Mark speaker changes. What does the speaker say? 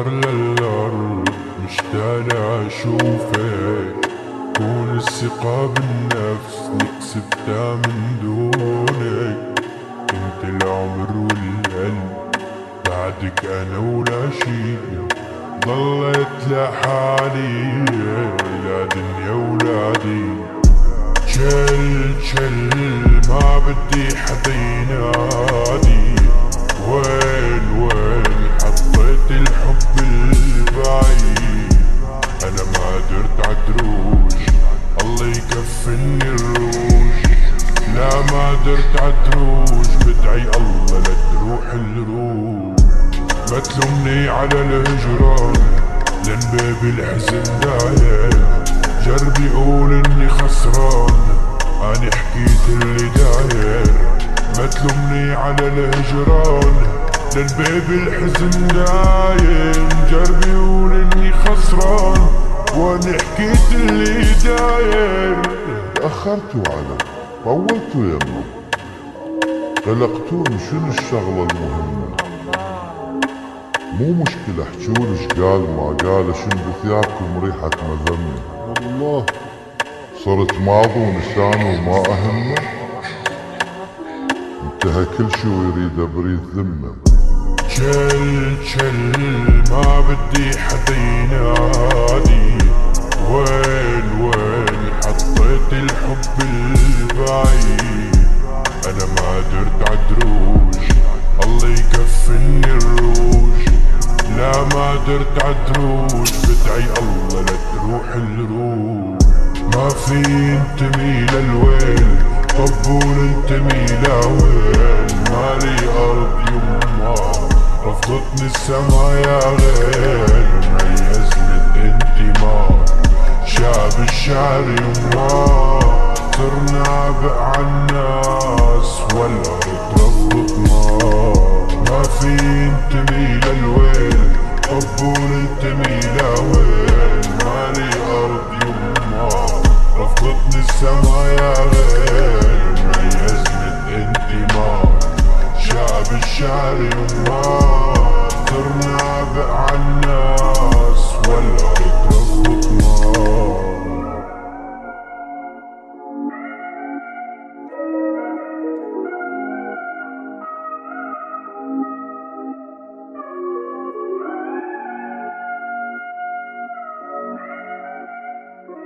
Speaker 1: نظر للأرض مشتاق أشوفك، كون الثقة بالنفس نكسبتها من دونك. انت العمر والقلب بعدك انا ولا شي، ضليت لحالي لا دنيا ولا دين. شل ما بدي حدا ينادي، وين حطيت الحب البعيد. انا ما قدرت عالدروج، الله يكفني الروج. لا ما قدرت عالدروج، بدعي الله لا تروح الروج. ما تلومني على الهجران لان باب الحزن دايم. جربي قول اني خسران، اني حكيت اللي داير. ما تلومني على الهجران لان باب الحزن دايم. جربي قول اني خسران واني حكيت اللي داير.
Speaker 2: تأخرتوا علي طولتوا يمه، قلقتوني شنو الشغلة المهمة. مو مشكلة احجولي اش قال ما قال، شن بثيابكم ريحة مذمة. والله صرت ماضي ونسان وما اهمه، انتهى كل شي ويريد بريد ذمه.
Speaker 1: شل ما بدي حدا ينادي، وين حطيت الحب البعيد. انا ما قدرت عالدروج، الله يكفني الروج. لا ما قدرت عالدروج، بدعي الله لا تروح الروج. ما في انتمي للويل، طبول انتمي لوين. مالي ارض يما رفضتني السما يا غير. ميزني الانتماء شاب الشعر يما، صرنا عبء عالناس والارض رفضتنا. ما في انتمي للويل، طبول انتمي لوين. مالي ارض يما رفضتني السما يا غير. ميزني الانتماء شعب الشعر يما.